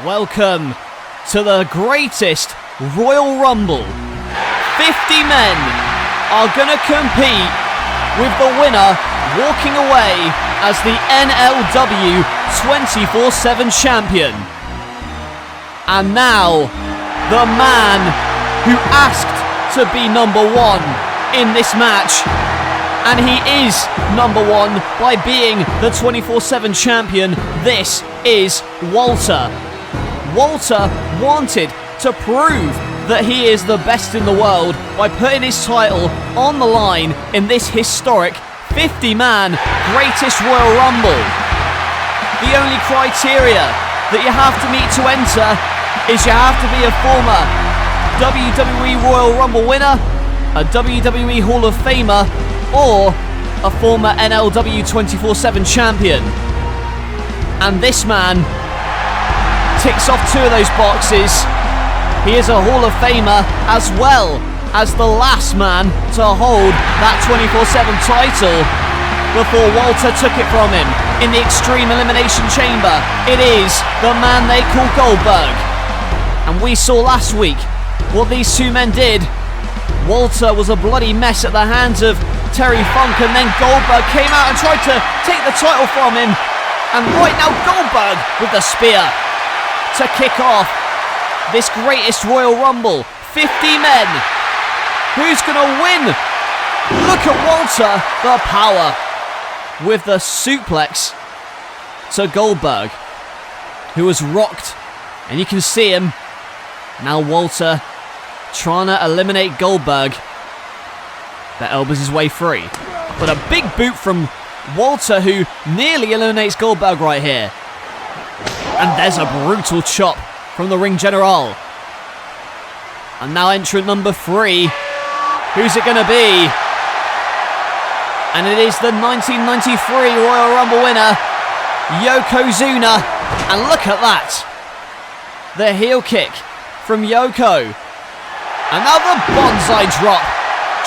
Welcome to the greatest Royal Rumble. 50 men are going to compete, with the winner walking away as the NLW 24/7 champion. And now, the man who asked to be number one in this match, and he is number one by being the 24/7 champion. This is Walter. Walter wanted to prove that he is the best in the world by putting his title on the line in this historic 50-man Greatest Royal Rumble. The only criteria that you have to meet to enter is you have to be a former WWE Royal Rumble winner, a WWE Hall of Famer, or a former NLW 24/7 champion. And this man ticks off two of those boxes. He is a Hall of Famer as well as the last man to hold that 24/7 title before Walter took it from him in the Extreme Elimination Chamber. It is the man they call Goldberg. And we saw last week what these two men did. Walter was a bloody mess at the hands of Terry Funk, and then Goldberg came out and tried to take the title from him. And right now Goldberg with the spear to kick off this greatest Royal Rumble. 50 men. Who's going to win? Look at Walter, the power, with the suplex to Goldberg, who was rocked, and you can see him. Now Walter trying to eliminate Goldberg, that elbows his way free. But a big boot from Walter, who nearly eliminates Goldberg right here. And there's a brutal chop from the Ring General. And now entrant number 3. Who's it going to be? And it is the 1993 Royal Rumble winner, YOKOZUNA. And look at that. The heel kick from Yoko. And now the bonsai drop.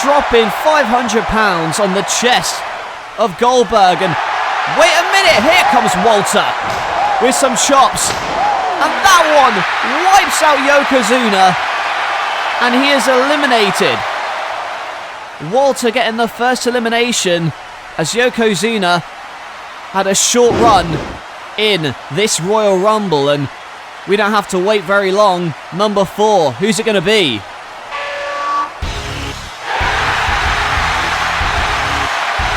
Dropping 500 pounds on the chest of Goldberg. And wait a minute, here comes Walter with some chops. And that one wipes out Yokozuna. And he is eliminated. Walter getting the first elimination, as Yokozuna had a short run in this Royal Rumble. And we don't have to wait very long. Number 4, who's it going to be?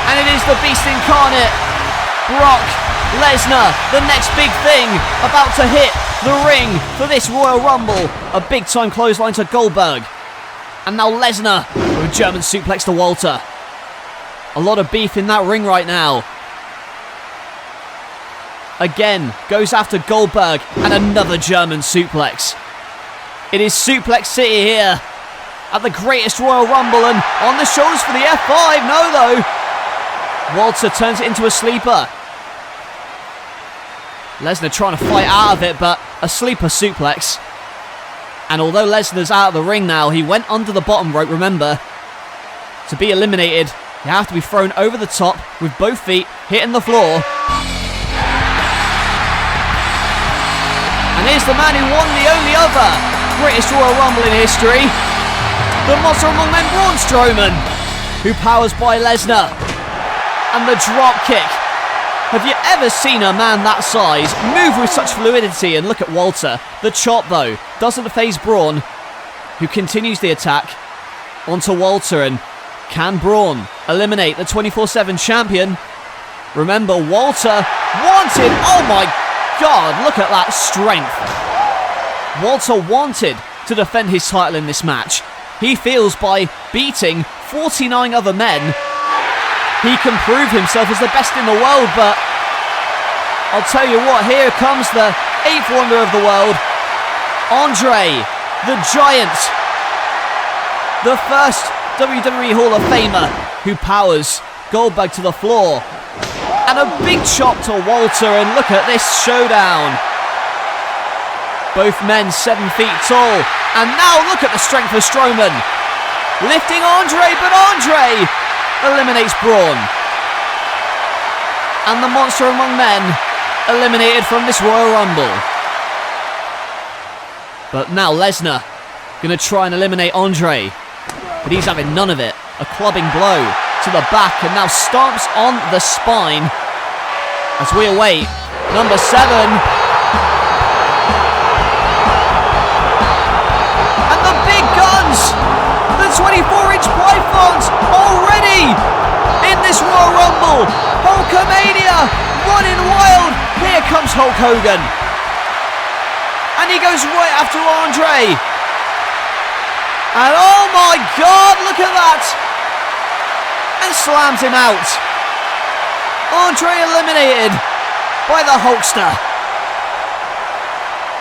And it is the Beast Incarnate, Brock Lesnar, the next big thing, about to hit the ring for this Royal Rumble. A big time clothesline to Goldberg. And now Lesnar with a German suplex to Walter. A lot of beef in that ring right now. Again, goes after Goldberg, and another German suplex. It is Suplex City here at the greatest Royal Rumble, and on the shoulders for the F5. No though. Walter turns it into a sleeper. Lesnar trying to fight out of it, but a sleeper suplex. And although Lesnar's out of the ring now, he went under the bottom rope, remember. To be eliminated, you have to be thrown over the top with both feet hitting the floor. And here's the man who won the only other greatest Royal Rumble in history. The monster among men, Braun Strowman, who powers by Lesnar. And the drop kick. Have you ever seen a man that size move with such fluidity? And look at Walter. The chop, though, doesn't faze Braun, who continues the attack onto Walter. And can Braun eliminate the 24/7 champion? Remember, Walter wanted... Oh my God, look at that strength. Walter wanted to defend his title in this match. He feels by beating 49 other men, he can prove himself as the best in the world. But I'll tell you what, here comes the 8th wonder of the world, Andre the Giant, the first WWE Hall of Famer, who powers Goldberg to the floor. And a big chop to Walter, and look at this showdown. Both men 7 feet tall. And now look at the strength of Strowman. Lifting Andre, but Andre eliminates Braun. And the monster among men eliminated from this Royal Rumble. But now Lesnar going to try and eliminate Andre. But he's having none of it. A clubbing blow to the back and now stomps on the spine as we await number 7. And the big guns, the 24-inch pythons already in this Royal Rumble. Hulkamania running wild. Here comes Hulk Hogan. And he goes right after Andre. And oh my God, look at that. And slams him out. Andre eliminated by the Hulkster.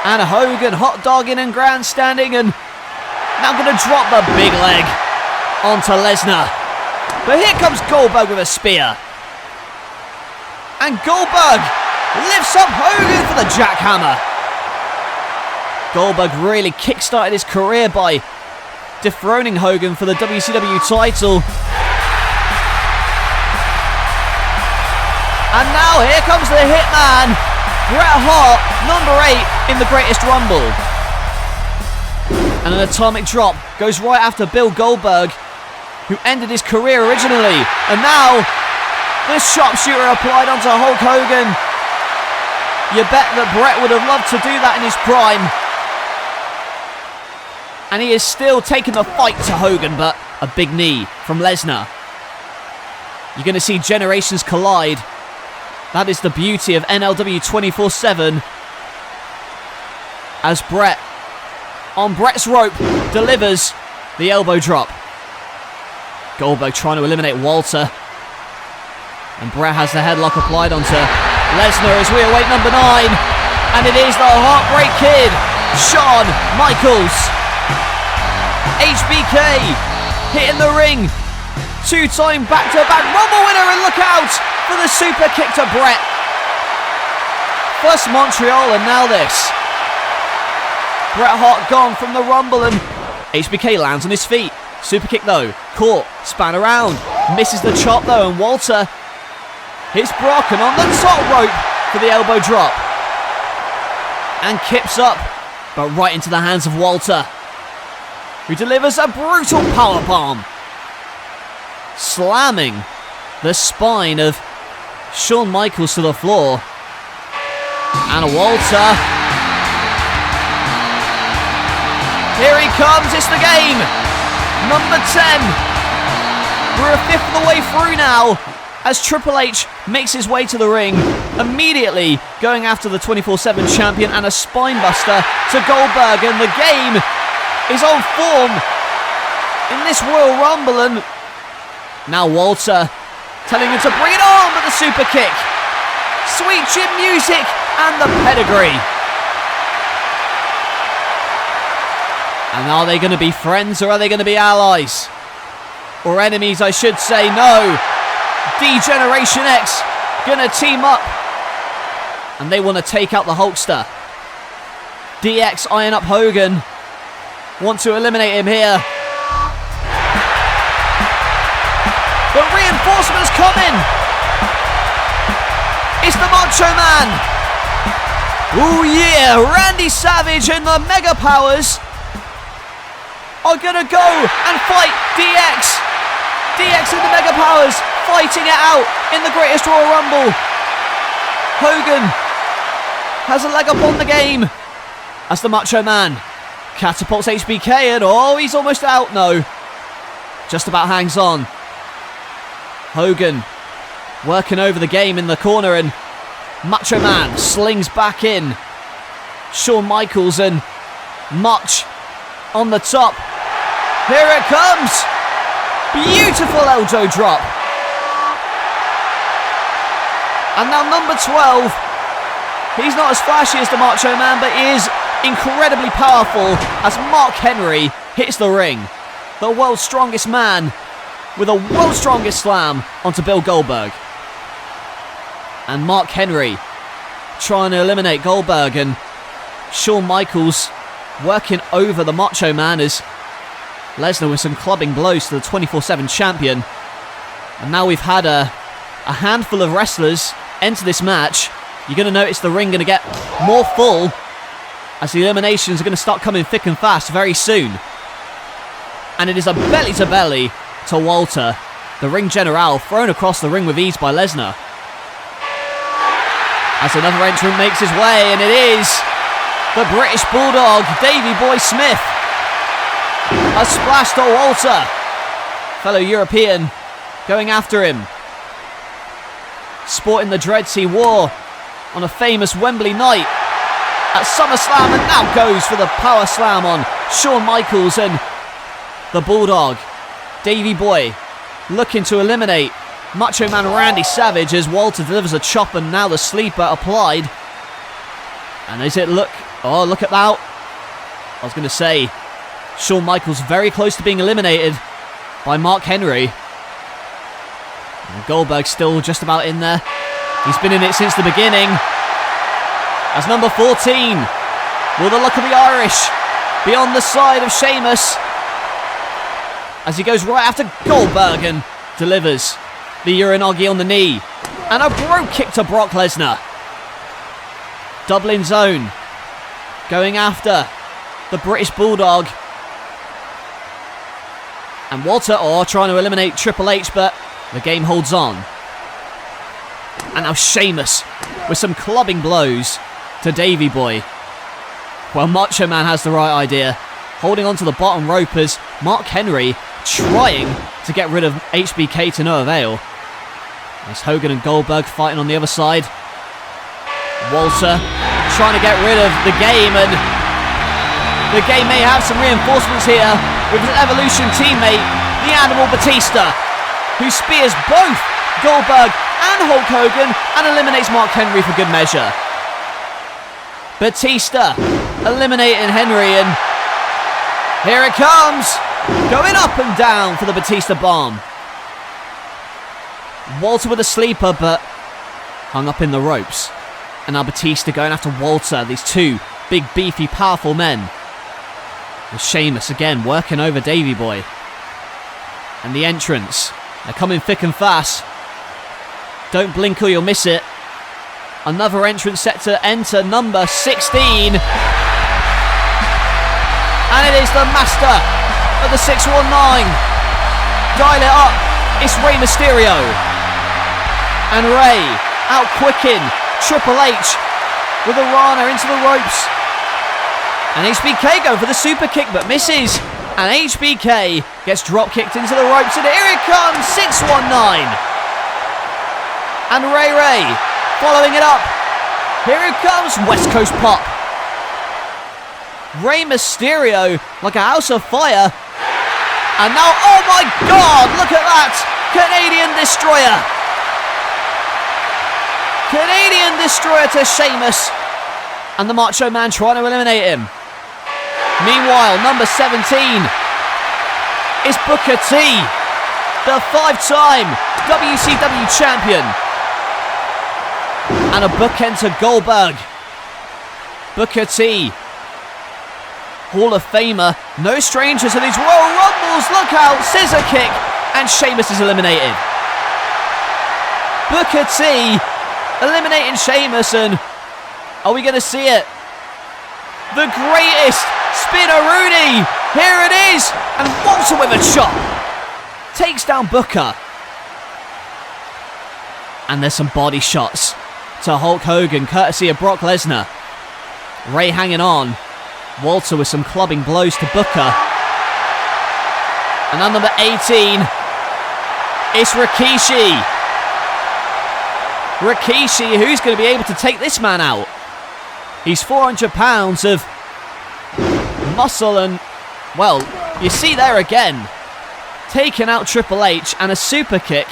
And Hogan hot dogging and grandstanding and now going to drop the big leg onto Lesnar. But here comes Goldberg with a spear. And Goldberg lifts up Hogan for the jackhammer. Goldberg really kick-started his career by dethroning Hogan for the WCW title. And now here comes the Hitman, Bret Hart, number 8 in the Greatest Rumble. And an atomic drop goes right after Bill Goldberg, who ended his career originally. And now the sharpshooter applied onto Hulk Hogan. You bet that Bret would have loved to do that in his prime. And he is still taking the fight to Hogan, but a big knee from Lesnar. You're going to see generations collide. That is the beauty of NLW 24/7. As Bret, on Bret's rope, delivers the elbow drop. Goldberg trying to eliminate Walter. And Bret has the headlock applied onto Lesnar as we await number 9. And it is the Heartbreak Kid, Shawn Michaels. HBK hitting the ring. 2-time back-to-back Rumble winner, and look out for the super kick to Bret. First Montreal and now this. Bret Hart gone from the Rumble and HBK lands on his feet. Super kick though, caught, span around, misses the chop though, and Walter hits Brock and on the top rope for the elbow drop. And kips up, but right into the hands of Walter, who delivers a brutal powerbomb, slamming the spine of Shawn Michaels to the floor. And Walter, here he comes, it's the game, number 10. We're a fifth of the way through now, as Triple H makes his way to the ring, immediately going after the 24/7 champion and a spinebuster to Goldberg, and the game is on form in this Royal Rumble. And now Walter telling him to bring it on, but the super kick, sweet chin music, and the pedigree. And are they going to be friends, or are they going to be allies? Or enemies, I should say. No. D-Generation X going to team up. And they want to take out the Hulkster. DX eyeing up Hogan. Want to eliminate him here. The reinforcements coming. It's the Macho Man. Ooh yeah, Randy Savage and the Mega Powers are gonna go and fight DX. DX and the Mega Powers fighting it out in the Greatest Royal Rumble. Hogan has a leg up on the game as the Macho Man catapults HBK, and oh, he's almost out. No, just about hangs on. Hogan working over the game in the corner, and Macho Man slings back in. Shawn Michaels and Much on the top. Here it comes. Beautiful elbow drop. And now number 12. He's not as flashy as the Macho Man, but he is incredibly powerful as Mark Henry hits the ring. The world's strongest man with a world's strongest slam onto Bill Goldberg. And Mark Henry trying to eliminate Goldberg, and Shawn Michaels working over the Macho Man as Lesnar with some clubbing blows to the 24/7 champion. And now we've had a handful of wrestlers enter this match. You're going to notice the ring going to get more full as the eliminations are going to start coming thick and fast very soon. And it is a belly-to-belly to Walter. The ring general thrown across the ring with ease by Lesnar. As another entrant makes his way, and it is the British Bulldog, Davey Boy Smith. A splash to Walter. Fellow European going after him. Sporting the dreads he wore on a famous Wembley night at SummerSlam, and now goes for the power slam on Shawn Michaels and the Bulldog. Davey Boy looking to eliminate Macho Man Randy Savage as Walter delivers a chop, and now the sleeper applied. And is it look at that. I was going to say, Shawn Michaels very close to being eliminated by Mark Henry. And Goldberg still just about in there. He's been in it since the beginning. As number 14, will the luck of the Irish be on the side of Sheamus? As he goes right after Goldberg and delivers the Uranagi on the knee. And a brogue kick to Brock Lesnar. Dublin zone. Going after the British Bulldog. And Walter trying to eliminate Triple H, but the game holds on. And now Sheamus with some clubbing blows to Davey Boy. Well, Macho Man has the right idea. Holding on to the bottom rope as Mark Henry trying to get rid of HBK to no avail. As Hogan and Goldberg fighting on the other side. Walter trying to get rid of the game, and the game may have some reinforcements here with his Evolution teammate, the Animal Batista, who spears both Goldberg and Hulk Hogan and eliminates Mark Henry for good measure. Batista eliminating Henry, and here it comes, going up and down for the Batista bomb. Walter with a sleeper, but hung up in the ropes. And now Batista going after Walter, these two big, beefy, powerful men. And Sheamus again working over Davey Boy. And the entrance, they're coming thick and fast. Don't blink or you'll miss it. Another entrance set to enter, number 16. And it is the master of the 619. Dial it up, it's Rey Mysterio. And Rey out-quicking Triple H with a Rana into the ropes. And HBK go for the super kick but misses. And HBK gets drop kicked into the ropes, and here it comes, 619. And Rey following it up. Here it comes, West Coast pop. Rey Mysterio like a house of fire. And now, oh my God, look at that. Canadian Destroyer. Canadian Destroyer to Sheamus. And the Macho Man trying to eliminate him. Meanwhile, number 17 is Booker T, the 5-time WCW Champion. And a bookend to Goldberg. Booker T, Hall of Famer, no stranger to these Royal Rumbles. Look out, scissor kick, and Sheamus is eliminated. Booker T eliminating Sheamus, and are we going to see it? The greatest Spinaroonie. Here it is, and Walter with a chop. Takes down Booker. And there's some body shots to Hulk Hogan, courtesy of Brock Lesnar. Rey hanging on. Walter with some clubbing blows to Booker. And on number 18, it's Rikishi. Rikishi, who's going to be able to take this man out? He's 400 pounds of muscle, and, well, you see there again, taking out Triple H, and a super kick,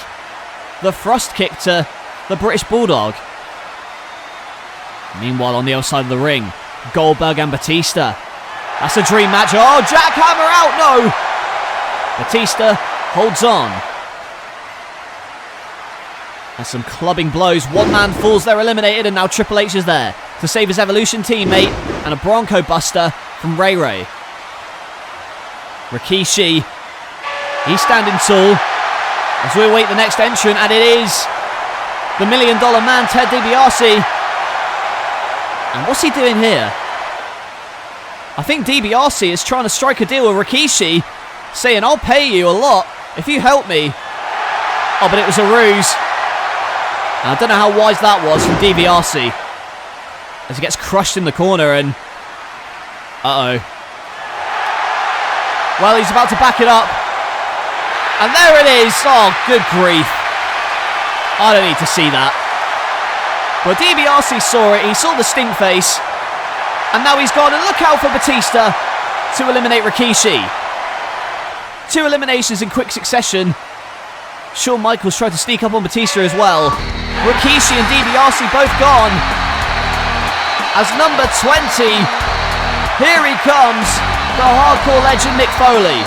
the thrust kick to the British Bulldog. Meanwhile, on the other side of the ring, Goldberg and Batista. That's a dream match. Oh, jackhammer out, no! Batista holds on. And some clubbing blows. One man falls, they're eliminated, and now Triple H is there to save his Evolution teammate, and a Bronco Buster from Ray. Rikishi, he's standing tall as we await the next entrant, and it is the $1 Million Man, Ted DiBiase. And what's he doing here? I think DiBiase is trying to strike a deal with Rikishi, saying, I'll pay you a lot if you help me. Oh, but it was a ruse. I don't know how wise that was from DiBiase, as he gets crushed in the corner and... Uh-oh. Well, he's about to back it up. And there it is. Oh, good grief. I don't need to see that. Well, DiBiase saw it. He saw the stink face. And now he's gone. And look out for Batista to eliminate Rikishi. 2 eliminations in quick succession. Shawn Michaels tried to sneak up on Batista as well. Rikishi and DiBiase both gone. As number 20, here he comes, the hardcore legend Mick Foley.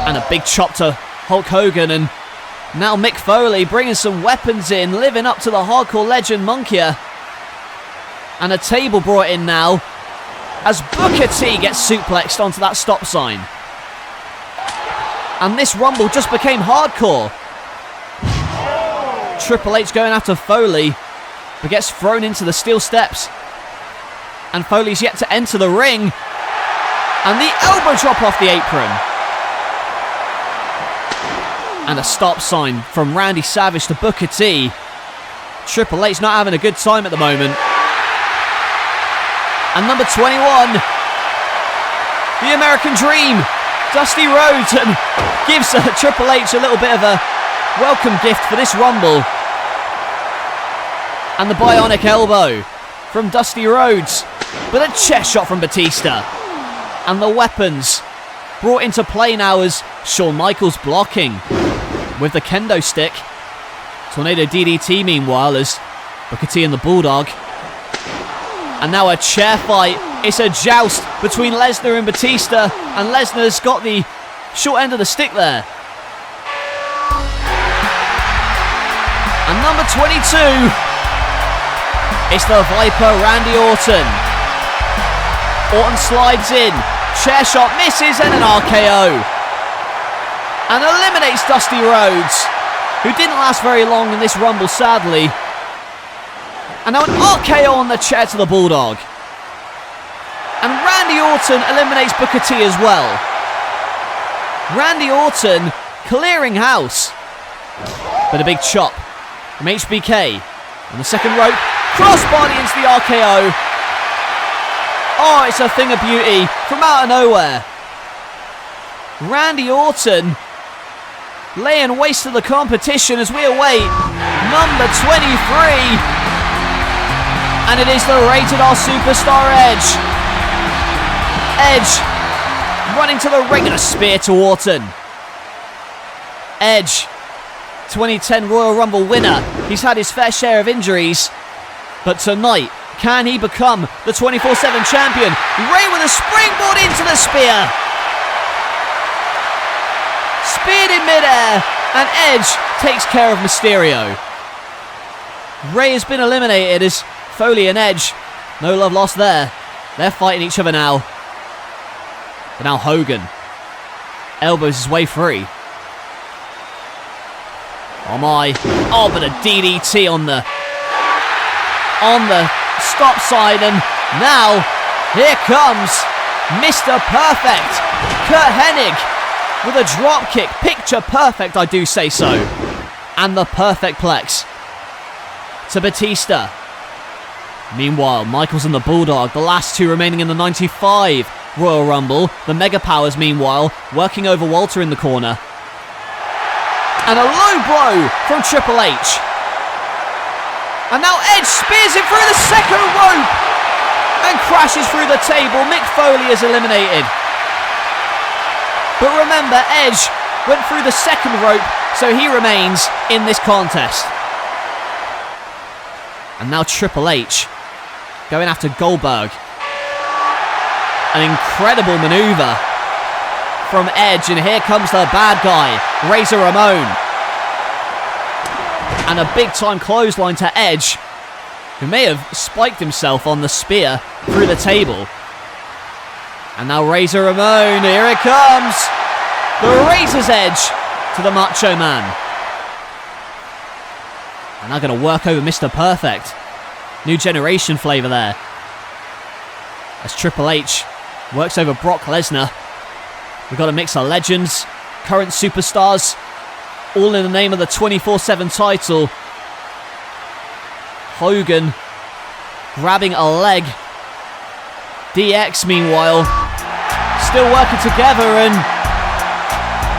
And a big chop to Hulk Hogan, and now Mick Foley bringing some weapons in, living up to the hardcore legend Monkia. And a table brought in now, as Booker T gets suplexed onto that stop sign. And this Rumble just became hardcore. Triple H going after Foley, but gets thrown into the steel steps. And Foley's yet to enter the ring. And the elbow drop off the apron. And a stop sign from Randy Savage to Booker T. Triple H not having a good time at the moment. And number 21, the American Dream, Dusty Rhodes, and gives Triple H a little bit of a welcome gift for this Rumble. And the bionic elbow from Dusty Rhodes, but a chest shot from Batista. And the weapons brought into play now as Shawn Michaels blocking with the kendo stick. Tornado DDT meanwhile as Booker T and the Bulldog. And now a chair fight. It's a joust between Lesnar and Batista, and Lesnar's got the short end of the stick there. And number 22, it's the Viper, Randy Orton. Orton slides in, chair shot misses, and an RKO. And eliminates Dusty Rhodes, who didn't last very long in this Rumble, sadly. And now an RKO on the chair to the Bulldog. And Randy Orton eliminates Booker T as well. Randy Orton clearing house. But a big chop from HBK on the second rope. Crossbody into the RKO. Oh, it's a thing of beauty from out of nowhere. Randy Orton laying waste to the competition as we await number 23. And it is the Rated R Superstar Edge. Edge running to the ring and a spear to Orton. Edge, 2010 Royal Rumble winner. He's had his fair share of injuries. But tonight, can he become the 24/7 champion? Ray with a springboard into the spear. Speared in midair, and Edge takes care of Mysterio. Ray has been eliminated as Foley and Edge, no love lost there. They're fighting each other now. But now Hogan elbows his way free. Oh my. Oh, but a DDT on the stop sign. And now, here comes Mr. Perfect, Kurt Hennig, with a drop kick. Picture perfect, I do say so. And the perfect plex to Batista. Meanwhile, Michaels and the Bulldog, the last two remaining in the 95 Royal Rumble. The Mega Powers, meanwhile, working over Walter in the corner. And a low blow from Triple H. And now Edge spears him through the second rope and crashes through the table. Mick Foley is eliminated. But remember, Edge went through the second rope, so he remains in this contest. And now Triple H going after Goldberg. An incredible maneuver from Edge, and here comes the bad guy, Razor Ramon. And a big time clothesline to Edge, who may have spiked himself on the spear through the table. And now Razor Ramon, here it comes. The Razor's Edge to the Macho Man. And now going to work over Mr. Perfect. New generation flavour there. as Triple H works over Brock Lesnar. We've got a mix of legends, current superstars, all in the name of the 24/7 title. Hogan grabbing a leg. DX, meanwhile, still working together, and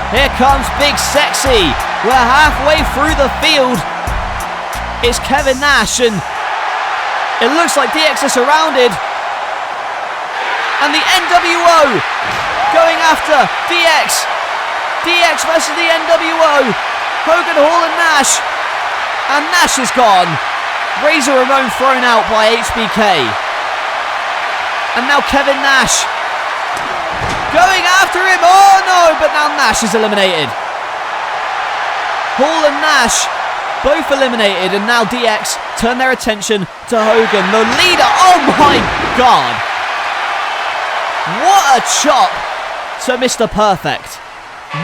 here comes Big Sexy. We're halfway through the field. It's Kevin Nash, and it looks like DX are surrounded. And the NWO going after DX. DX versus the NWO. Hogan, Hall, and Nash. And Nash is gone. Razor Ramon thrown out by HBK. And now Kevin Nash going after him. Oh no, but now Nash is eliminated. Hall and Nash both eliminated, and now DX turn their attention to Hogan, the leader. Oh my God. What a chop to Mr. Perfect.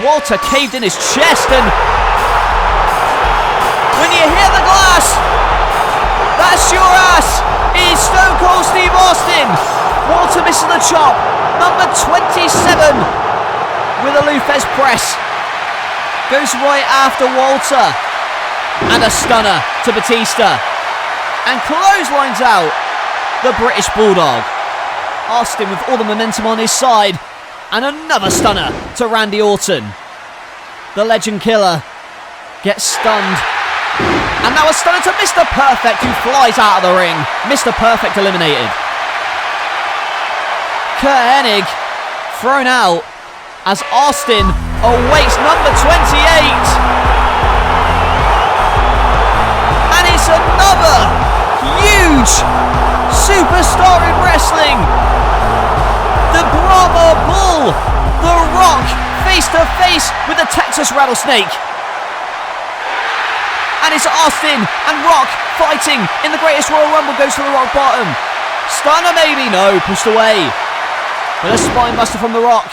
Walter caved in his chest, and when you hear the glass, that's your ass. Is Stone Cold Steve Austin. Walter misses the chop. Number 27 with a Lufez press. Goes right after Walter. And a stunner to Batista. And clotheslines out the British Bulldog. Austin with all the momentum on his side. And another stunner to Randy Orton. The Legend Killer gets stunned. And now a stunner to Mr. Perfect, who flies out of the ring. Mr. Perfect eliminated. Kurt Hennig thrown out as Austin awaits number 28. And it's another huge superstar in wrestling. The Brahma Bull, The Rock, face to face with the Texas Rattlesnake. And it's Austin and Rock fighting in the Greatest Royal Rumble. Goes to the Rock bottom. Stunner maybe? No, pushed away. But a spine buster from The Rock.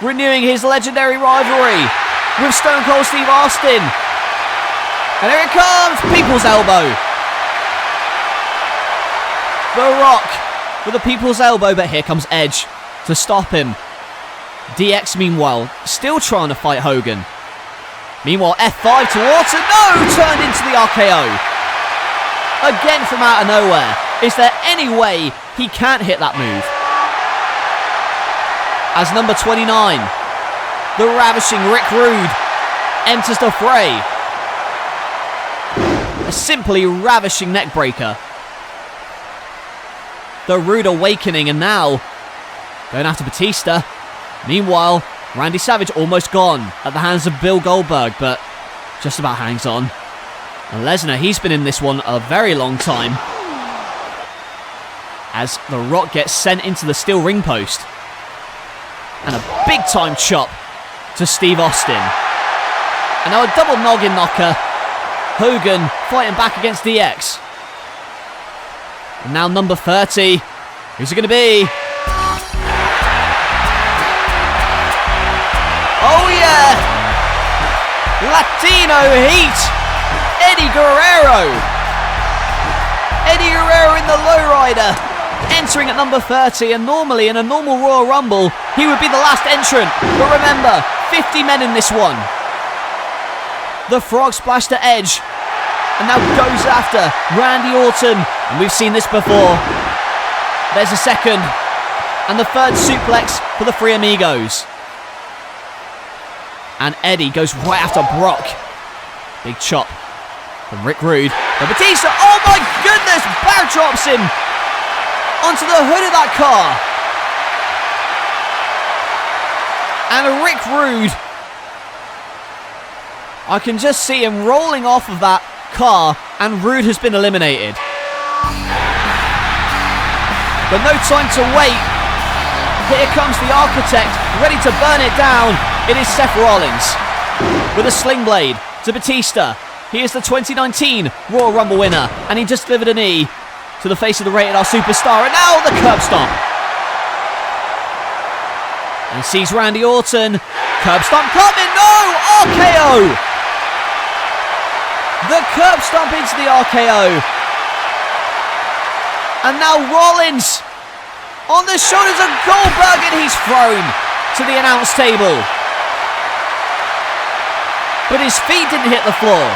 Renewing his legendary rivalry with Stone Cold Steve Austin. And here it comes. People's Elbow. The Rock with a People's Elbow, but here comes Edge to stop him. DX, meanwhile, still trying to fight Hogan. Meanwhile, F5 to Orton. No! Turned into the RKO. Again from out of nowhere. Is there any way he can't hit that move? As number 29, the ravishing Rick Rude, enters the fray. A simply ravishing neckbreaker. The Rude awakening, and now going after Batista. Meanwhile, Randy Savage almost gone at the hands of Bill Goldberg, but just about hangs on. And Lesnar, he's been in this one a very long time. As The Rock gets sent into the steel ring post. And a big time chop to Steve Austin. And now a double noggin knocker. Hogan fighting back against DX. And now number 30. Who's it going to be? Oh yeah! Latino Heat! Eddie Guerrero! Eddie Guerrero in the lowrider, entering at number 30, and normally in a normal Royal Rumble, he would be the last entrant. But remember, 50 men in this one. The frog splash to Edge, and now goes after Randy Orton, and we've seen this before. There's a second, and the third suplex for the Three Amigos. And Eddie goes right after Brock. Big chop from Rick Rude. But Batista, oh my goodness, back drops him onto the hood of that car. And Rick Rude, I can just see him rolling off of that car, and Rude has been eliminated. But no time to wait. Here comes the Architect, ready to burn it down. It is Seth Rollins with a sling blade to Batista. He is the 2019 Royal Rumble winner, and he just delivered a knee to the face of the Rated R Superstar, and now the curb stomp. And sees Randy Orton. Curb stomp coming, no! RKO! The curb stomp into the RKO. And now Rollins On the shoulders of Goldberg, and he's thrown to the announce table. But his feet didn't hit the floor.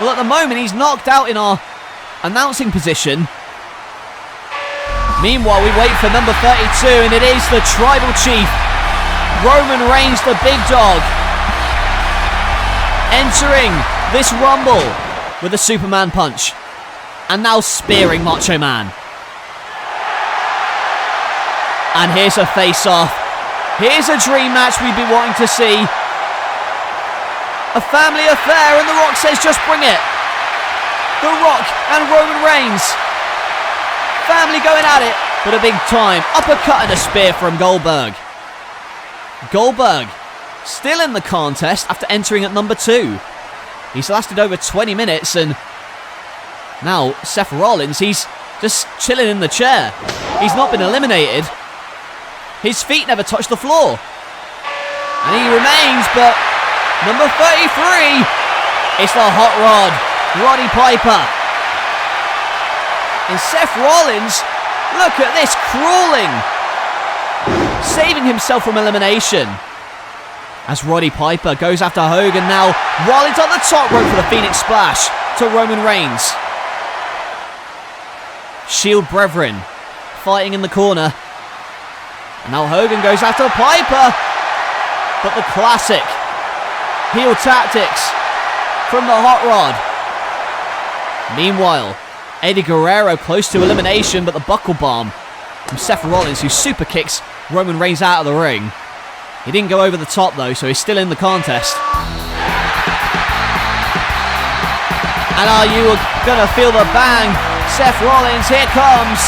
Well, at the moment, he's knocked out in our announcing position. Meanwhile, we wait for number 32, and it is the Tribal Chief, Roman Reigns, the big dog, entering this Rumble with a Superman punch. And now spearing Macho Man. And here's a face-off. Here's a dream match we've been wanting to see. A family affair, and The Rock says just bring it. The Rock and Roman Reigns. Family going at it, but a big time uppercut and a spear from Goldberg. Goldberg still in the contest after entering at number 2. He's lasted over 20 minutes, and now Seth Rollins, he's just chilling in the chair. He's not been eliminated. His feet never touched the floor. And he remains, but number 33, it's the Hot Rod, Roddy Piper. And Seth Rollins, look at this, crawling, saving himself from elimination. As Roddy Piper goes after Hogan now, Rollins on the top rope for the Phoenix Splash to Roman Reigns. Shield Brethren fighting in the corner. And now Hogan goes after Piper. But the classic heel tactics from the Hot Rod. Meanwhile, Eddie Guerrero close to elimination, but the buckle bomb from Seth Rollins, who super kicks Roman Reigns out of the ring. He didn't go over the top though, so he's still in the contest. And are you gonna feel the bang? Seth Rollins, here comes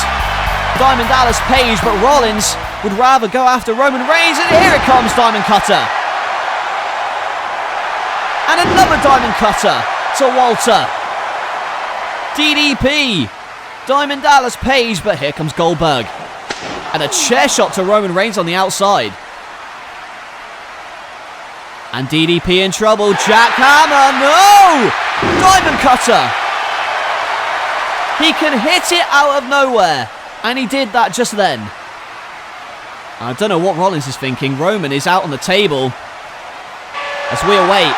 Diamond Dallas Page, but Rollins would rather go after Roman Reigns, and here it comes, Diamond Cutter. And another Diamond Cutter to Walter. DDP, Diamond Dallas Page, but here comes Goldberg. And a chair shot to Roman Reigns on the outside. And DDP in trouble, Jackhammer, no! Diamond Cutter. He can hit it out of nowhere, and he did that just then. I don't know what Rollins is thinking. Roman is out on the table as we await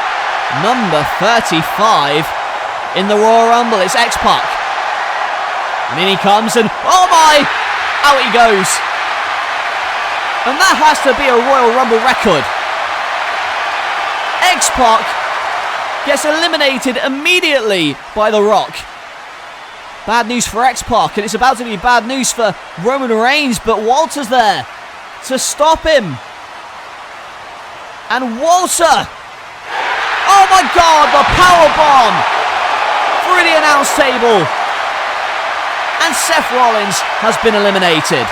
number 35 in the Royal Rumble. It's X-PAC. And in he comes, and oh my! Out he goes. And that has to be a Royal Rumble record. X-PAC gets eliminated immediately by The Rock. Bad news for X-PAC, and it's about to be bad news for Roman Reigns, but Walter's there to stop him. And Walter, oh my God, the power bomb through the announce table. And Seth Rollins has been eliminated.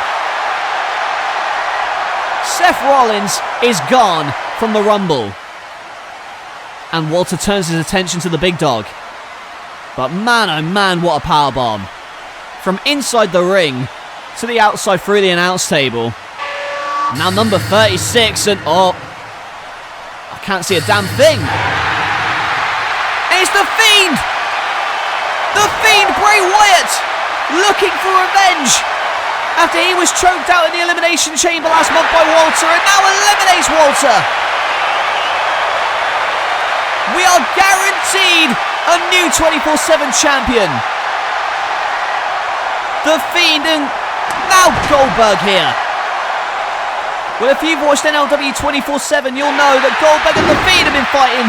Seth Rollins is gone from the Rumble. And Walter turns his attention to the big dog. But man, oh man, what a powerbomb. From inside the ring to the outside through the announce table. Now number 36, and oh, I can't see a damn thing. And it's The Fiend! The Fiend, Bray Wyatt, looking for revenge after he was choked out in the Elimination Chamber last month by Walter, and now eliminates Walter. We are guaranteed a new 24/7 champion. The Fiend, and now Goldberg here. Well, if you've watched NLW 24/7, you'll know that Goldberg and The Fiend have been fighting.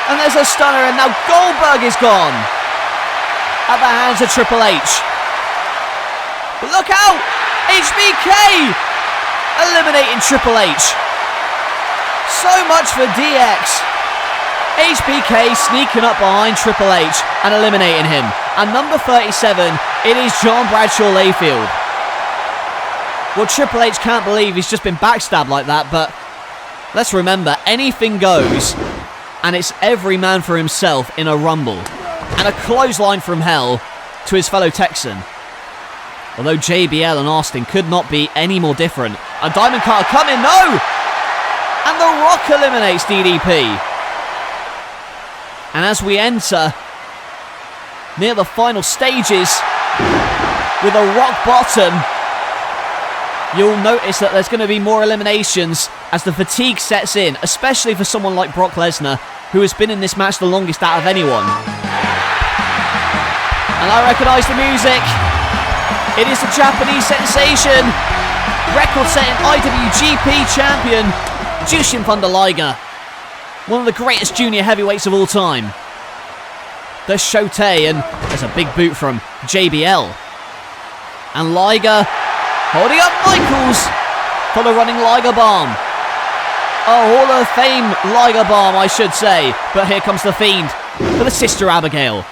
And there's a stunner, and now Goldberg is gone at the hands of Triple H. But look out! HBK eliminating Triple H. So much for DX. HBK sneaking up behind Triple H and eliminating him. And number 37, it is John Bradshaw Layfield. Well, Triple H can't believe he's just been backstabbed like that, but let's remember, anything goes, and it's every man for himself in a Rumble. And a clothesline from hell to his fellow Texan. Although JBL and Austin could not be any more different. And Diamond Cutter coming, no! And The Rock eliminates DDP. And as we enter near the final stages with a rock bottom you'll notice that there's going to be more eliminations as the fatigue sets in, especially for someone like Brock Lesnar, who has been in this match the longest out of anyone. And I recognise the music. It is the Japanese sensation, record-setting IWGP champion, Jushin Thunder Liger, one of the greatest junior heavyweights of all time. The Shote, and there's a big boot from JBL. And Liger holding up Michaels for the running Liger bomb. A Hall of Fame Liger bomb, I should say. But here comes the Fiend for the Sister Abigail.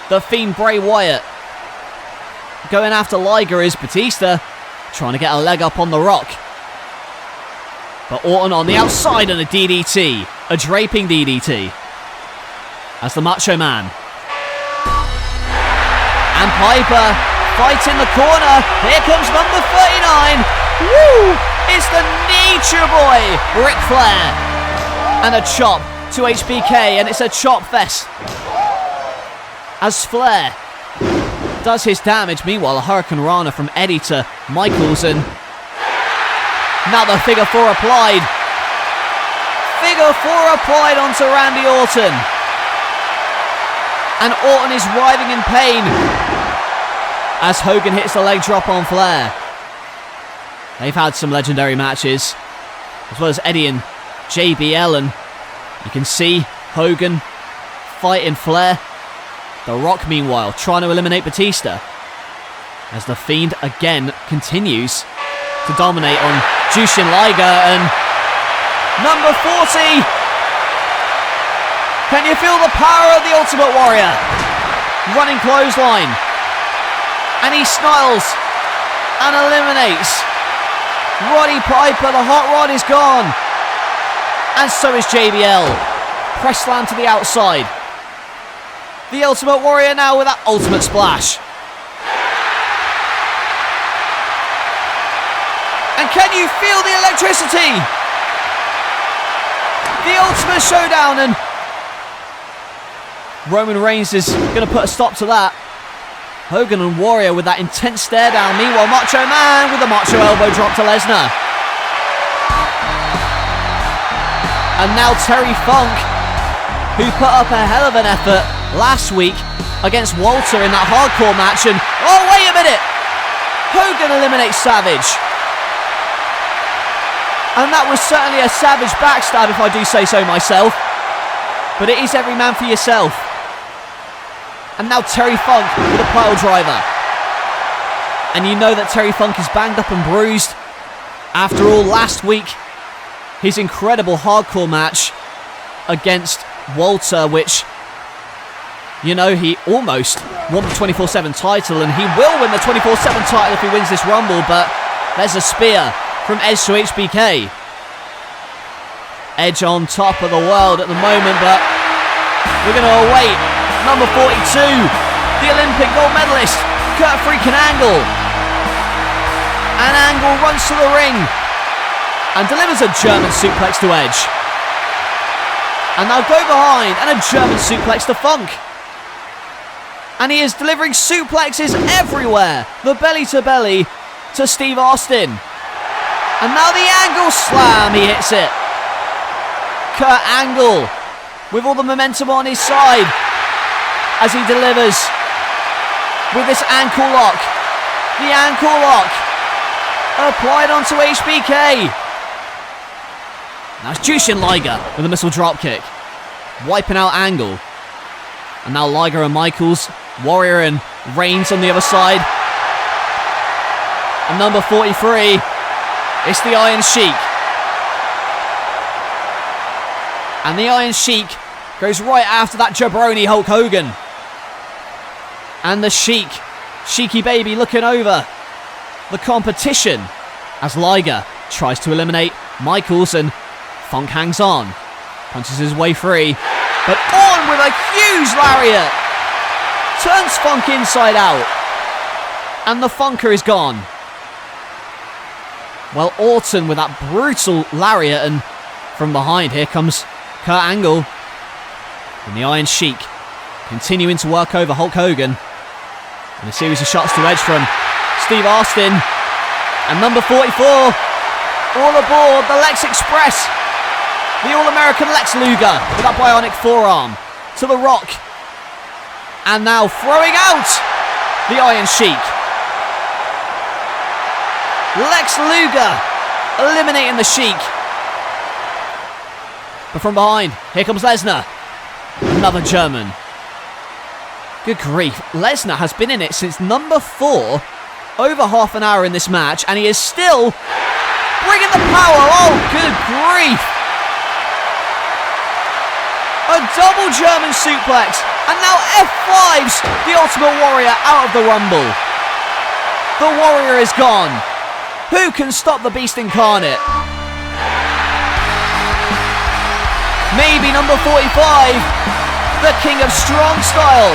The Fiend Bray Wyatt. Going after Liger is Batista, trying to get a leg up on the Rock. But Orton on the outside and a DDT. A draping DDT. As the Macho Man. And Piper fights in the corner. Here comes number 39. Woo! It's the Nature Boy, Ric Flair. And a chop to HBK, and it's a chop fest. As Flair does his damage. Meanwhile, a Hurricane Rana from Eddie to Michaels, and now the figure 4 applied. Figure 4 applied onto Randy Orton. And Orton is writhing in pain as Hogan hits the leg drop on Flair. They've had some legendary matches, as well as Eddie and JBL, and you can see Hogan fighting Flair. The Rock, meanwhile, trying to eliminate Batista, as the Fiend again continues to dominate on Jushin Liger, and number 40. Can you feel the power of the Ultimate Warrior? Running clothesline. And he snarls and eliminates Roddy Piper. The hot rod is gone. And so is JBL. Press slam to the outside. The Ultimate Warrior now with that ultimate splash. And can you feel the electricity? The Ultimate Showdown, and Roman Reigns is going to put a stop to that. Hogan and Warrior with that intense stare down. Meanwhile, Macho Man with a Macho elbow drop to Lesnar. And now Terry Funk, who put up a hell of an effort last week against Walter in that hardcore match. And oh, wait a minute! Hogan eliminates Savage. And that was certainly a Savage backstab, if I do say so myself. But it is every man for yourself. And now Terry Funk with a pile driver. And you know that Terry Funk is banged up and bruised. After all, last week, his incredible hardcore match against Walter, which, you know, he almost won the 24/7 title, and he will win the 24/7 title if he wins this Rumble, but there's a spear from Edge to HBK. Edge on top of the world at the moment, but we're going to await number 42, the Olympic gold medalist, Kurt freaking Angle. And Angle runs to the ring and delivers a German suplex to Edge. And now go behind and a German suplex to Funk. And he is delivering suplexes everywhere. The belly to belly to Steve Austin. And now the Angle slam, he hits it. Kurt Angle with all the momentum on his side as he delivers with this ankle lock. The ankle lock applied onto HBK. Now it's Jushin Liger with a missile dropkick, wiping out Angle. And now Liger and Michaels, Warrior and Reigns on the other side. And number 43, it's the Iron Sheik. And the Iron Sheik goes right after that jabroni Hulk Hogan. And the Sheik, Sheiky Baby, looking over the competition as Liger tries to eliminate Michaels, and Funk hangs on, punches his way free, but on with a huge lariat, turns Funk inside out, and the Funker is gone. Well, Orton with that brutal lariat, and from behind here comes Kurt Angle, and the Iron Sheik continuing to work over Hulk Hogan. And a series of shots to Edge from Steve Austin. And number 44, all aboard the Lex Express. The All-American Lex Luger with that bionic forearm to the Rock. And now throwing out the Iron Sheik. Lex Luger eliminating the Sheik. But from behind, here comes Lesnar. Another German. Good grief. Lesnar has been in it since number 4. Over half an hour in this match. And he is still bringing the power. Oh, good grief. A double German suplex. And now F5s the Ultimate Warrior out of the Rumble. The Warrior is gone. Who can stop the Beast Incarnate? Maybe number 45, the King of Strong Style,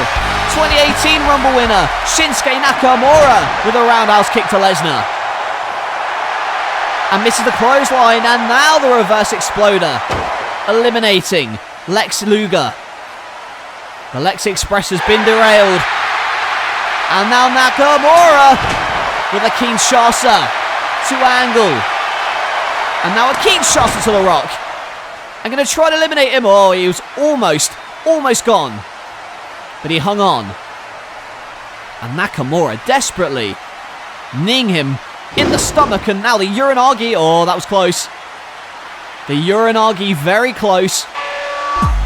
2018 Rumble winner, Shinsuke Nakamura, with a roundhouse kick to Lesnar. And misses the clothesline, and now the reverse exploder, eliminating Lex Luger. The Lex Express has been derailed. And now Nakamura with a Kinshasa to Angle. And now a Kinshasa to the Rock. I'm going to try to eliminate him. Oh, he was almost gone. But he hung on. And Nakamura desperately kneeing him in the stomach. And now the Uranagi. Oh, that was close. The Uranagi very close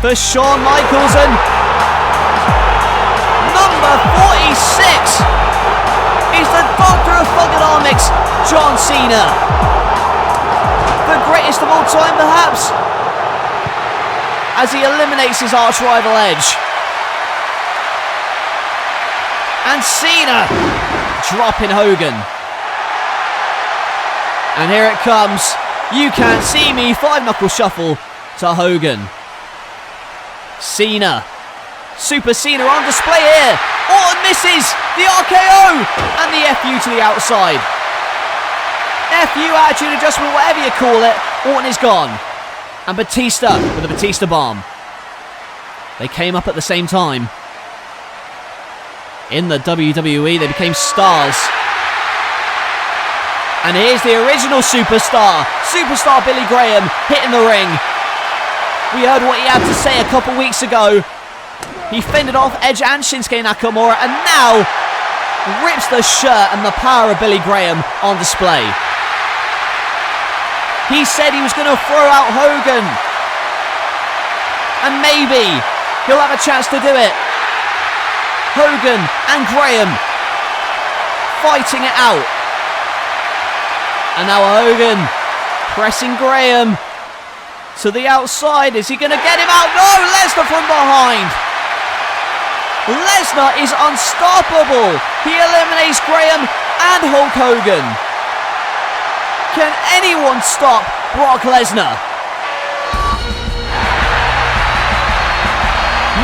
for Shawn Michaels. And number 46 is the Doctor of Thugonomics, John Cena. The greatest of all time, perhaps, as he eliminates his arch rival Edge. And Cena dropping Hogan. And here it comes. You can't see me. 5-knuckle shuffle to Hogan. Cena. Super Cena on display here. Orton misses the RKO and the FU to the outside. FU, attitude adjustment, whatever you call it. Orton is gone. And Batista with a Batista bomb. They came up at the same time. In the WWE, they became stars. And here's the original superstar. Superstar Billy Graham hitting the ring. We heard what he had to say a couple weeks ago. He fended off Edge and Shinsuke Nakamura, and now rips the shirt and the power of Billy Graham on display. He said he was going to throw out Hogan. And maybe he'll have a chance to do it. Hogan and Graham fighting it out. And now Hogan pressing Graham to the outside. Is he going to get him out? No! Lesnar from behind. Lesnar is unstoppable. He eliminates Graham and Hulk Hogan. Can anyone stop Brock Lesnar?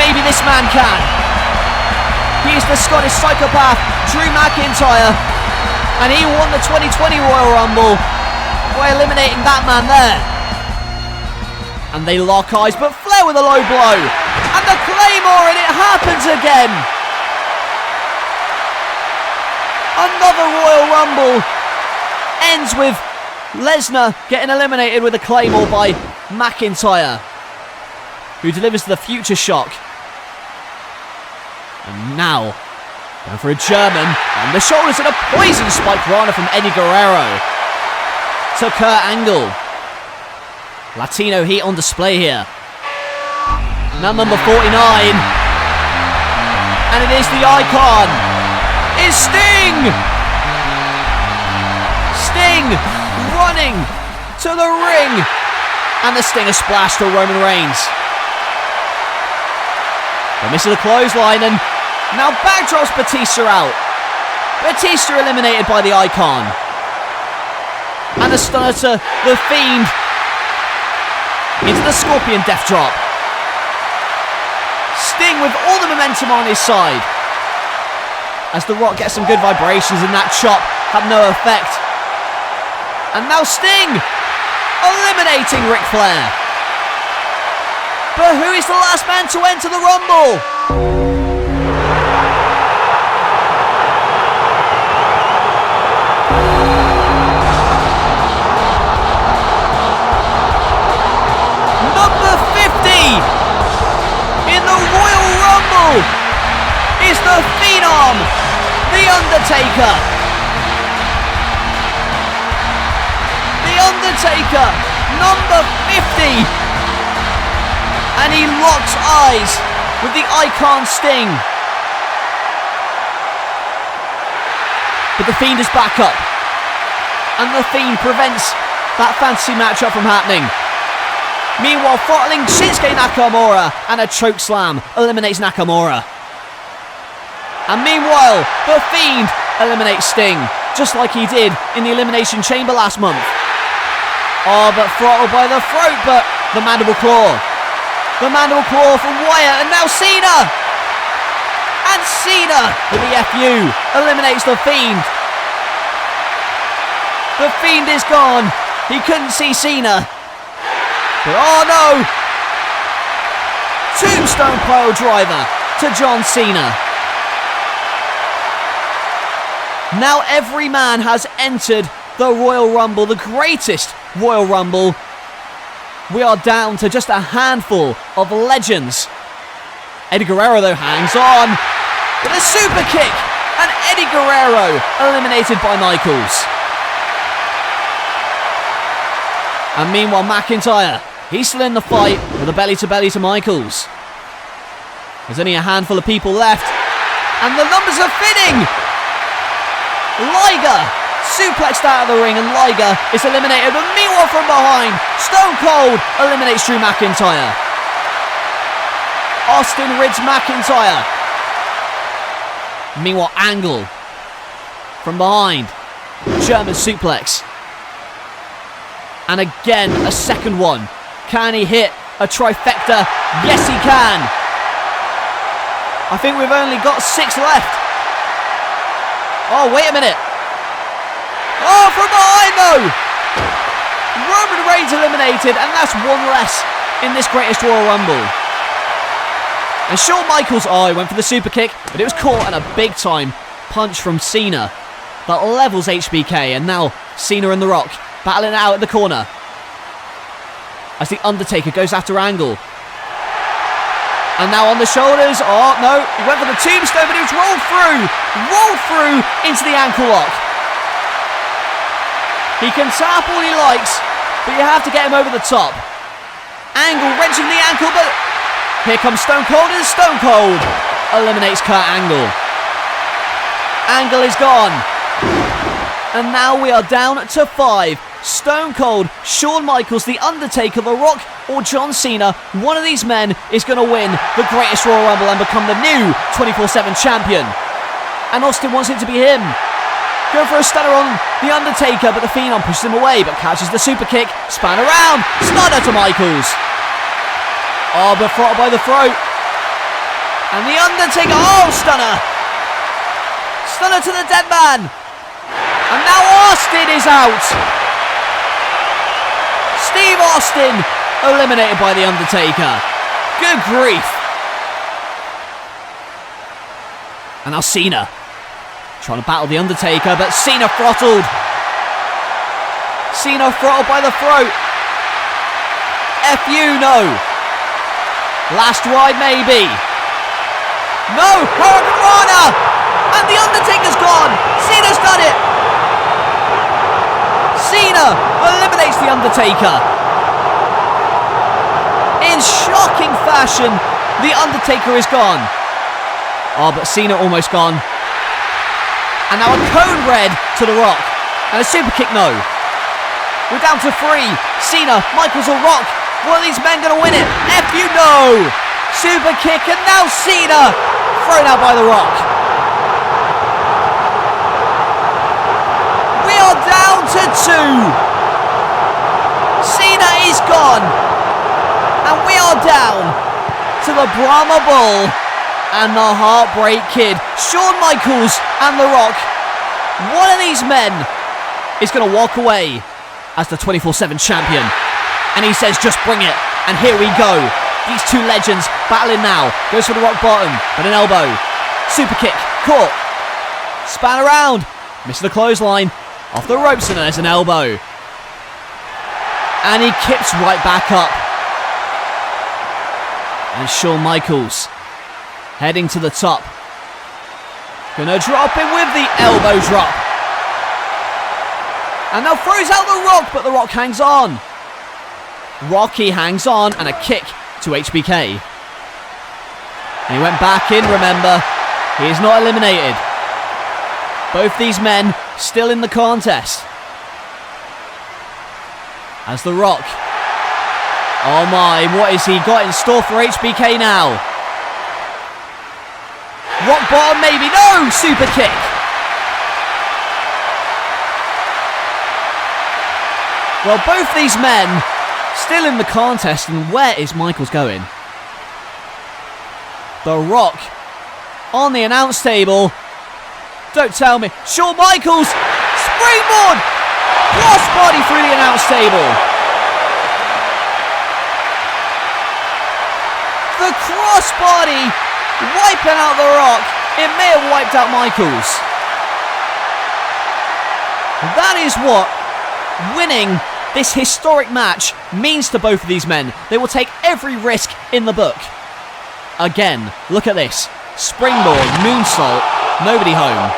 Maybe this man can. He is the Scottish psychopath, Drew McIntyre, and he won the 2020 Royal Rumble by eliminating that man there. And they lock eyes, but Flair with a low blow. And the Claymore, and it happens again. Another Royal Rumble ends with Lesnar getting eliminated with a Claymore by McIntyre, who delivers the future shock. And now, going for a German on the shoulders and a poison spike Rana from Eddie Guerrero to Kurt Angle. Latino heat on display here. Now number 49. And it is the icon. It's Sting! Sting running to the ring. And the Stinger splash to Roman Reigns. But misses the clothesline, and now backdrops Batista out. Batista eliminated by the icon. And a stunner to the Fiend into the Scorpion Death Drop. Sting with all the momentum on his side. As The Rock gets some good vibrations, and that chop had no effect. And now Sting eliminating Ric Flair. But who is the last man to enter the Rumble? Undertaker. The Undertaker, number 50. And he locks eyes with the Icon Sting. But the Fiend is back up. And the Fiend prevents that fantasy matchup from happening. Meanwhile, throttling Shinsuke Nakamura and a choke slam eliminates Nakamura. And meanwhile, the Fiend eliminates Sting, just like he did in the Elimination Chamber last month. Oh, but throttled by the throat, but the Mandible Claw. The Mandible Claw from Wyatt, and now Cena! And Cena with the FU eliminates the Fiend. The Fiend is gone. He couldn't see Cena. But oh no! Tombstone pile driver to John Cena. Now every man has entered the Royal Rumble, the greatest Royal Rumble. We are down to just a handful of legends. Eddie Guerrero, though, hangs on with a super kick. And Eddie Guerrero eliminated by Michaels. And meanwhile, McIntyre, he's still in the fight with a belly-to-belly to Michaels. There's only a handful of people left. And the numbers are fitting. Liger suplexed out of the ring, and Liger is eliminated. But meanwhile, from behind, Stone Cold eliminates Drew McIntyre. Austin rids McIntyre. Meanwhile, Angle from behind, German suplex. And again, a second one. Can he hit a trifecta? Yes, he can. I think we've only got 6 left. Oh, wait a minute. Oh, from behind though! Roman Reigns eliminated, and that's one less in this greatest Royal Rumble. And Shawn Michaels, oh, he went for the super kick, but it was caught in a big time punch from Cena that levels HBK, and now Cena and The Rock battling it out at the corner as the Undertaker goes after Angle. And now on the shoulders, oh no, he went for the tombstone, but he was rolled through into the ankle lock. He can tap all he likes, but you have to get him over the top. Angle wrenching the ankle, but here comes Stone Cold, and Stone Cold eliminates Kurt Angle. Angle is gone. And now we are down to 5. Stone Cold, Shawn Michaels, The Undertaker, The Rock, or John Cena. One of these men is going to win the greatest Royal Rumble and become the new 24/7 champion. And Austin wants it to be him. Going for a stunner on The Undertaker, but the Phenom pushes him away, but catches the super kick. Span around, stunner to Michaels. Oh, but throttled by the throat. And The Undertaker, oh, stunner. Stunner to the dead man. And now Austin is out. Steve Austin eliminated by The Undertaker. Good grief. And now Cena trying to battle The Undertaker, but Cena throttled. Cena throttled by the throat. FU, no. Last ride, maybe. No, Hurricanrana. And The Undertaker's gone. Cena's done it. Cena eliminates The Undertaker. In shocking fashion, The Undertaker is gone. Oh, but Cena almost gone. And now a code red to The Rock. And a super kick, no. We're down to 3. Cena, Michaels or Rock. One of these men going to win it. FU, no. Super kick, and now Cena thrown out by The Rock. We are down to 2. Cena is gone. And we are down to the Brahma Bull and the Heartbreak Kid. Shawn Michaels and The Rock. One of these men is going to walk away as the 24/7 champion. And he says, just bring it. And here we go. These two legends battling now. Goes for the rock bottom, but an elbow. Super kick, caught. Span around. Misses the clothesline. Off the ropes, and there's an elbow. And he kicks right back up. And Shawn Michaels heading to the top. Gonna drop him with the elbow drop. And now throws out The Rock, but The Rock hangs on. Rocky hangs on, and a kick to HBK. And he went back in, remember. He is not eliminated. Both these men still in the contest. As The Rock. Oh my, what has he got in store for HBK now? Rock bottom maybe, no! Super kick. Well, both these men still in the contest, and where is Michaels going? The Rock on the announce table. Don't tell me. Shawn Michaels, springboard, crossbody through the announce table. The crossbody wiping out The Rock. It may have wiped out Michaels. That is what winning this historic match means to both of these men. They will take every risk in the book. Again, look at this. Springboard, moonsault, nobody home.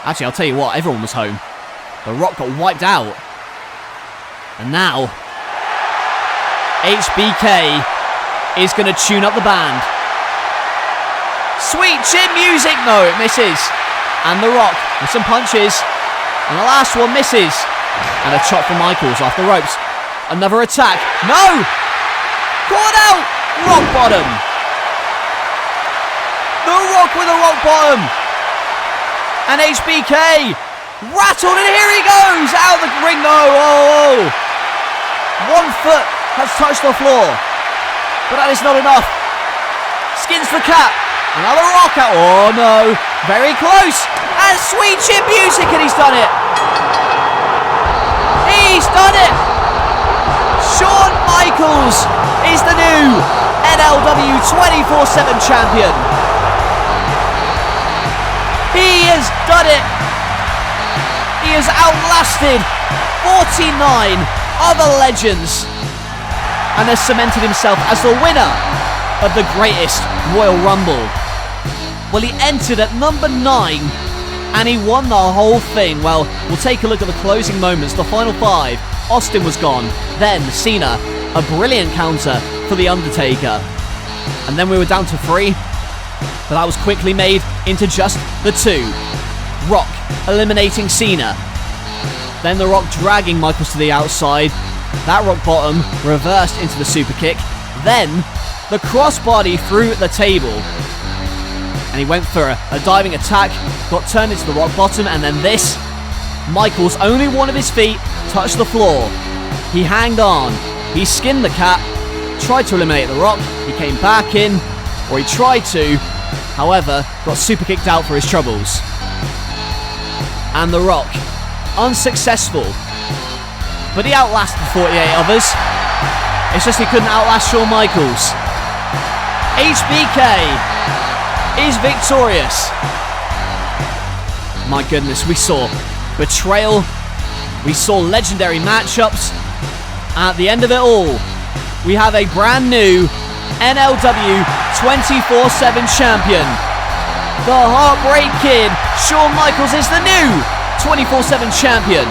Actually, I'll tell you what, everyone was home. The Rock got wiped out. And now, HBK is going to tune up the band. Sweet chin music, no, it misses. And The Rock with some punches. And the last one misses. And a chop from Michaels off the ropes. Another attack. No! Caught out! Rock bottom. The Rock with a rock bottom. And HBK rattled, and here he goes! Out of the ring, no! Oh. 1 foot has touched the floor. But that is not enough. Skins the cap. Another Rock out. Oh no. Very close. And sweet chin music, and he's done it. He's done it! Shawn Michaels is the new NLW 24/7 champion. He has done it. He has outlasted 49 other legends and has cemented himself as the winner of the greatest Royal Rumble. Well, he entered at number 9 and he won the whole thing. Well, we'll take a look at the closing moments. The final 5. Austin was gone. Then Cena, a brilliant counter for The Undertaker. And then we were down to 3. But that was quickly made into just the 2. Rock eliminating Cena. Then The Rock dragging Michaels to the outside. That rock bottom reversed into the super kick. Then the crossbody through the table. And he went for a diving attack, got turned into the rock bottom, and then this. Michaels, only one of his feet touched the floor. He hanged on. He skinned the cap, tried to eliminate The Rock. He came back in, or he tried to. However, got super kicked out for his troubles. And The Rock, unsuccessful. But he outlasted 48 others. It's just he couldn't outlast Shawn Michaels. HBK is victorious. My goodness, we saw betrayal. We saw legendary matchups. At the end of it all, we have a brand new NLW 24/7 champion. The Heartbreak Kid, Shawn Michaels, is the new 24/7 champion.